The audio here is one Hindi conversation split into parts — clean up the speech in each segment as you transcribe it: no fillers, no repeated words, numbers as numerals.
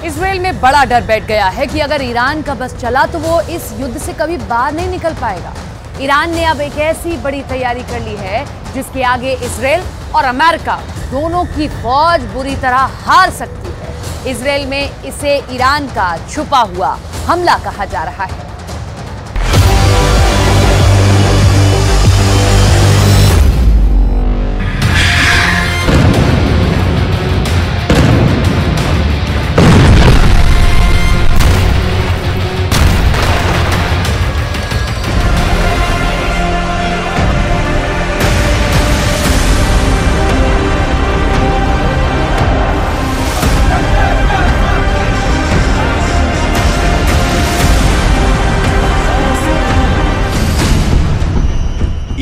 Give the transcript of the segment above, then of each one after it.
इजराइल में बड़ा डर बैठ गया है कि अगर ईरान का बस चला तो वो इस युद्ध से कभी बाहर नहीं निकल पाएगा। ईरान ने अब एक ऐसी बड़ी तैयारी कर ली है जिसके आगे इजराइल और अमेरिका दोनों की फौज बुरी तरह हार सकती है। इजराइल में इसे ईरान का छुपा हुआ हमला कहा जा रहा है।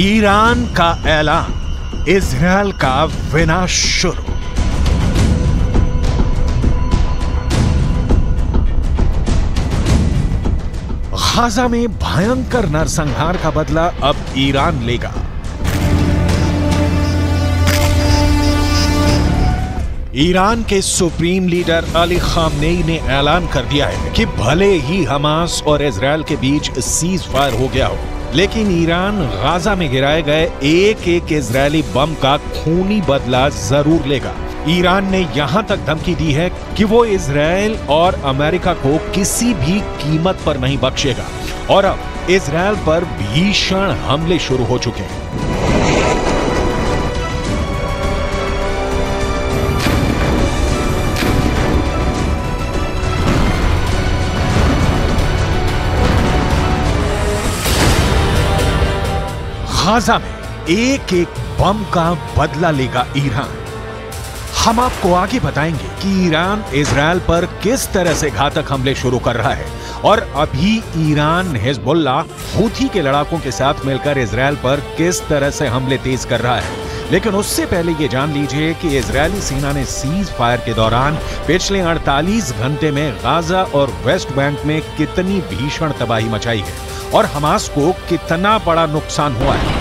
ईरान का ऐलान, इजरायल का विनाश शुरू। गाजा में भयंकर नरसंहार का बदला अब ईरान लेगा। ईरान के सुप्रीम लीडर अली खामनेई ने ऐलान कर दिया है कि भले ही हमास और इजरायल के बीच सीज फायर हो गया हो, लेकिन ईरान गाजा में गिराए गए एक एक इजरायली बम का खूनी बदला जरूर लेगा। ईरान ने यहां तक धमकी दी है कि वो इजरायल और अमेरिका को किसी भी कीमत पर नहीं बख्शेगा और अब इजरायल पर भीषण हमले शुरू हो चुके हैं। गाजा में एक एक बम का बदला लेगा ईरान। हम आपको आगे बताएंगे कि ईरान इजरायल पर किस तरह से घातक हमले शुरू कर रहा है और अभी ईरान हिजबुल्लाह हूथी के लड़ाकों के साथ मिलकर इजरायल पर किस तरह से हमले तेज कर रहा है। लेकिन उससे पहले ये जान लीजिए कि इजरायली सेना ने सीज फायर के दौरान पिछले 48 घंटे में गाजा और वेस्ट बैंक में कितनी भीषण तबाही मचाई है और हमास को कितना बड़ा नुकसान हुआ है।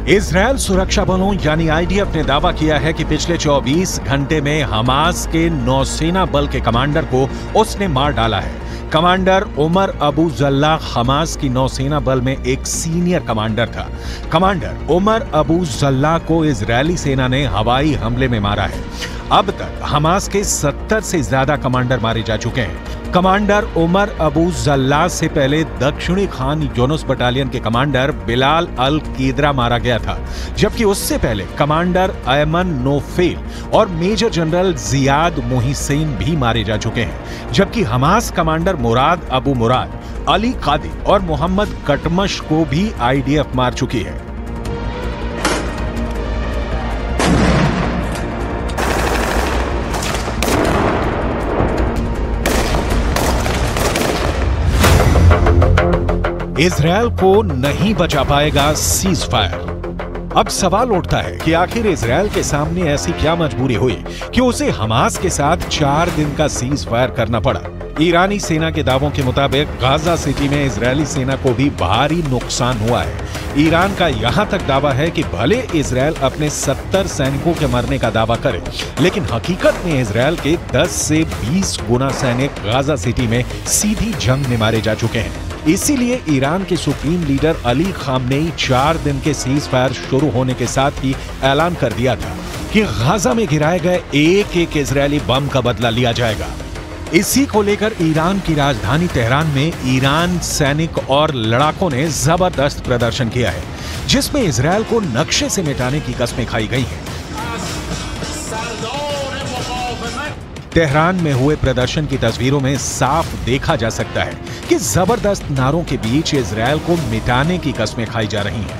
इजरायल सुरक्षा बलों यानी आईडीएफ ने दावा किया है कि पिछले 24 घंटे में हमास के नौसेना बल के कमांडर को उसने मार डाला है। Commander Umar Abu Jallah Hamas की नौसेना बल में एक सीनियर कमांडर था। कमांडर उमर अबू जल्लाह को इजरायली सेना ने हवाई हमले में मारा है। अब तक हमास के 70 से ज्यादा कमांडर मारे जा चुके हैं। कमांडर उमर अबू जल्लाह से पहले दक्षिणी खान यूनुस बटालियन के कमांडर बिलाल अल कीदरा मारा गया था, जबकि उससे पहले कमांडर अयमन नोफेल और मेजर जनरल जियाद मोहिसेन भी मारे जा चुके हैं। जबकि हमास कमांडर मुराद अबू मुराद, अली कादी और मोहम्मद कटमश को भी आईडीएफ मार चुकी है। इजरायल को नहीं बचा पाएगा सीज फायर। अब सवाल उठता है कि आखिर इजरायल के सामने ऐसी क्या मजबूरी हुई कि उसे हमास के साथ 4 दिन का सीज फायर करना पड़ा। ईरानी सेना के दावों के मुताबिक गाजा सिटी में इजरायली सेना को भी भारी नुकसान हुआ है। ईरान का यहां तक दावा है कि भले इजरायल अपने 70 सैनिकों के मरने का दावा करे, लेकिन हकीकत में इजरायल के 10 से 20 गुना सैनिक गाजा सिटी में सीधी जंग में मारे जा चुके हैं। इसीलिए ईरान के सुप्रीम लीडर अली खामनेई 4 दिन के सीज फायर शुरू होने के साथ ही ऐलान कर दिया था कि गाजा में गिराए गए एक एक इजरायली बम का बदला लिया जाएगा। इसी को लेकर ईरान की राजधानी तेहरान में ईरान सैनिक और लड़ाकों ने जबरदस्त प्रदर्शन किया है, जिसमें इजरायल को नक्शे से मिटाने की कस्में खाई गई हैं। तेहरान में हुए प्रदर्शन की तस्वीरों में साफ देखा जा सकता है कि जबरदस्त नारों के बीच इजरायल को मिटाने की कस्में खाई जा रही हैं।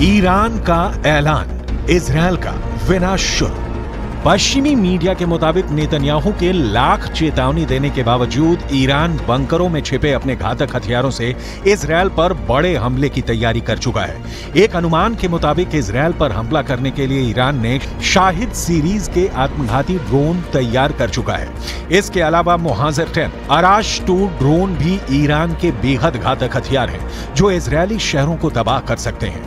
ईरान का ऐलान, इजरायल का विनाश शुरू। पश्चिमी मीडिया के मुताबिक नेतन्याहू के लाख चेतावनी देने के बावजूद ईरान बंकरों में छिपे अपने घातक हथियारों से इजरायल पर बड़े हमले की तैयारी कर चुका है। एक अनुमान के मुताबिक इजरायल पर हमला करने के लिए ईरान ने शाहिद सीरीज के आत्मघाती ड्रोन तैयार कर चुका है। इसके अलावा मुहाजिर 10, अराश 2 ड्रोन भी ईरान के बेहद घातक हथियार हैं, जो इजरायली शहरों को तबाह कर सकते हैं।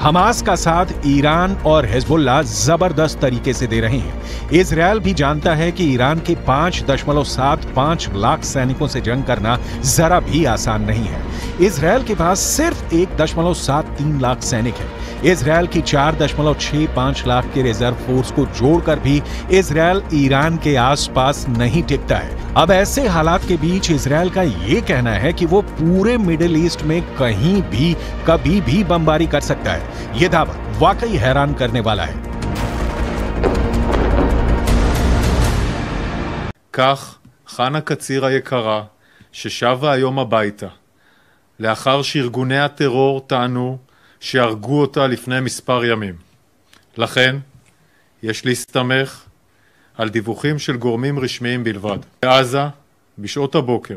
हमास का साथ ईरान और हिजबुल्लाह जबरदस्त तरीके से दे रहे हैं। इजरायल भी जानता है कि ईरान के 5.75 लाख सैनिकों से जंग करना जरा भी आसान नहीं है। इजरायल के पास सिर्फ 1.73 लाख सैनिक हैं। इजरायल की 4.65 लाख के रिजर्व फोर्स को जोड़कर भी इजरायल ईरान के आसपास नहीं टिकता है। अब ऐसे हालात के बीच इजरायल का ये कहना है कि वो पूरे मिडिल ईस्ट में कहीं भी कभी भी बमबारी कर सकता है। ये दावा वाकई हैरान करने वाला है। כך חנה קציר היקרה ששבה היום הביתה לאחר שארגוני הטרור טענו שהרגו אותה לפני מספר ימים. לכן יש להסתמך על דיווחים של גורמים רשמיים בלבד. בעזה, בשעות הבוקר,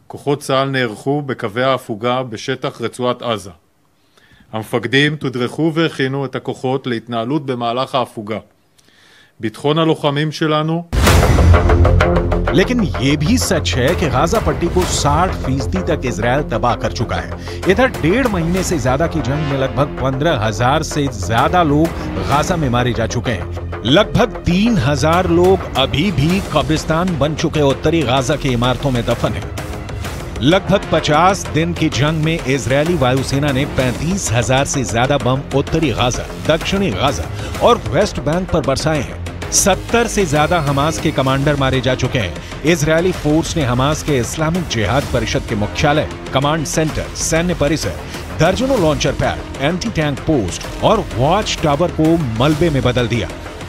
כוחות צה"ל נערכו בקווי ההפוגה בשטח רצועת עזה. המפקדים תודרכו והכינו את הכוחות להתנהלות במהלך ההפוגה. ביטחון הלוחמים שלנו लेकिन ये भी सच है कि गाजा पट्टी को 60% तक इजरायल तबाह कर चुका है। इधर 1.5 महीने से ज्यादा की जंग में लगभग 15,000 से ज्यादा लोग गाजा में मारे जा चुके हैं। लगभग 3,000 लोग अभी भी कब्रिस्तान बन चुके उत्तरी गाजा की इमारतों में दफन हैं। लगभग 50 दिन की जंग में इजरायली वायुसेना ने 35,000 से ज्यादा बम उत्तरी गाजा, दक्षिणी गाजा और वेस्ट बैंक पर बरसाए हैं। 70 से ज्यादा हमास के कमांडर मारे जा चुके हैं। इजरायली फोर्स ने हमास के इस्लामिक जिहाद परिषद के मुख्यालय, कमांड सेंटर, सैन्य परिसर, दर्जनों launcher pad, anti tank post और वॉच टावर को मलबे में बदल दिया।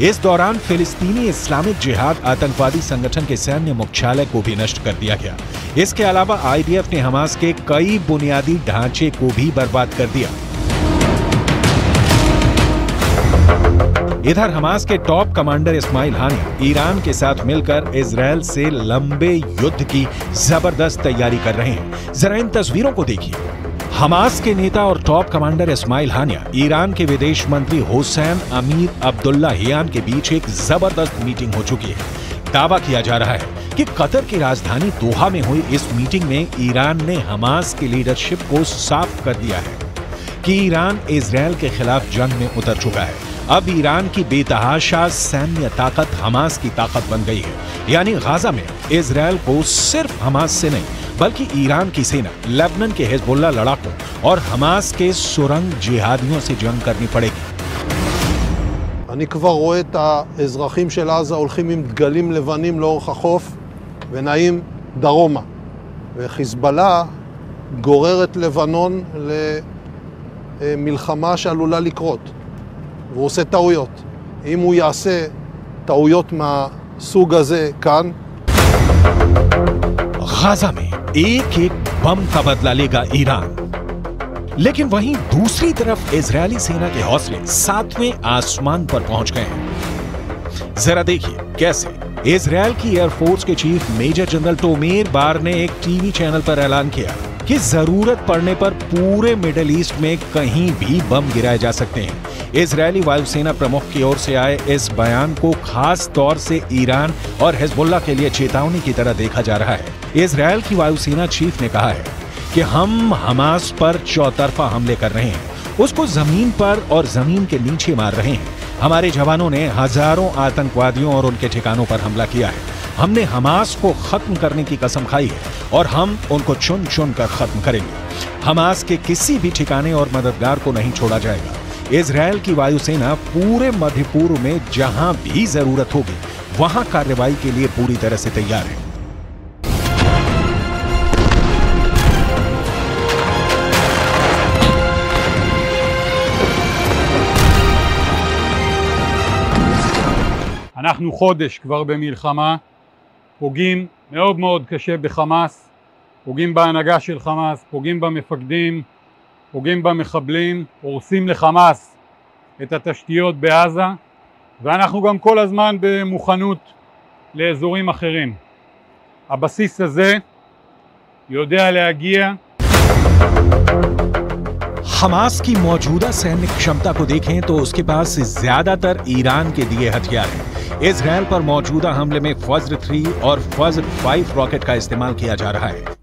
इस दौरान फिलिस्तीनी इस्लामिक जिहाद आतंकवादी संगठन के सैन्य मुख्यालय को भी नष्ट कर दिया गया। इसके अलावा आईडीएफ ने हमास के कई बुनियादी ढांचे को भी बर्बाद कर दिया। इधर हमास के टॉप कमांडर इस्माइल हानिया ईरान के साथ मिलकर इजरायल से लंबे युद्ध की जबरदस्त तैयारी कर रहे हैं। जरा इन तस्वीरों को देखिए। हमास के नेता और टॉप कमांडर इस्माइल हानिया ईरान के विदेश मंत्री हुसैन अमीर अब्दुल्लाहियान के बीच एक जबरदस्त मीटिंग हो चुकी है। दावा किया जा रहा है कि कतर की राजधानी दोहा में हुई इस मीटिंग में ईरान ने हमास की लीडरशिप को साफ कर दिया है कि ईरान इजरायल के खिलाफ जंग में उतर चुका है। अब ईरान की बेतहाशा सैन्य ताकत हमास की ताकत बन गई है। यानी गाजा में इजरायल को सिर्फ हमास से नहीं बल्कि ईरान की सेना, लेबनान के हिजबुल्लाह लड़ाकों और हमास के सुरंग जिहादियों से जंग करनी पड़ेगी। אני כבר רואה את האזרחים של עזה הולכים עם דגלים לבנים לאורך החוף ונעים דרומה. וחיזבאללה גורר את לבנון למלחמה שעלולה לקרות. והוא עושה טעויות. אם הוא יעשה טעויות מהסוג הזה כאן, गाजा में एक बम का बदला लेगा ईरान। लेकिन वहीं दूसरी तरफ इजरायली सेना के हौसले 7वें आसमान पर पहुंच गए हैं। जरा देखिए कैसे। इजरायल की एयरफोर्स के चीफ मेजर जनरल टोमेर बार ने एक टीवी चैनल पर ऐलान किया कि जरूरत पड़ने पर पूरे मिडिल ईस्ट में कहीं भी बम गिराए जा सकते हैं। इजरायली वायुसेना प्रमुख की ओर से आए इस बयान को खास तौर से ईरान और हिजबुल्लाह के लिए चेतावनी की तरह देखा जा रहा है। इजरायल की वायुसेना चीफ ने कहा है कि हम हमास पर चौतरफा हमले कर रहे हैं, उसको जमीन पर और जमीन के नीचे मार रहे हैं। हमारे जवानों ने हजारों आतंकवादियों और उनके ठिकानों पर हमला किया है। हमने हमास को खत्म करने की कसम खाई है और हम उनको चुन चुन कर खत्म करेंगे। हमास के किसी भी ठिकाने और मददगार को नहीं छोड़ा जाएगा। इजरायल की वायुसेना पूरे मध्य पूर्व में जहां भी जरूरत होगी वहां कार्रवाई के लिए पूरी तरह से तैयार है। אנחנו חודש כבר במלחמה, פוגעים מאוד מאוד קשה בחמאס, פוגעים בהנהגה של חמאס, פוגעים במפקדים, פוגעים במחבלים, הורסים לחמאס את התשתיות בעזה, ואנחנו גם כל הזמן במוכנות לאזורים אחרים. הבסיס הזה יודע להגיע. हमास की मौजूदा सैन्य क्षमता को देखें तो उसके पास ज्यादातर ईरान के दिए हथियार हैं। इजरायल पर मौजूदा हमले में फज्र 3 और फज्र 5 रॉकेट का इस्तेमाल किया जा रहा है।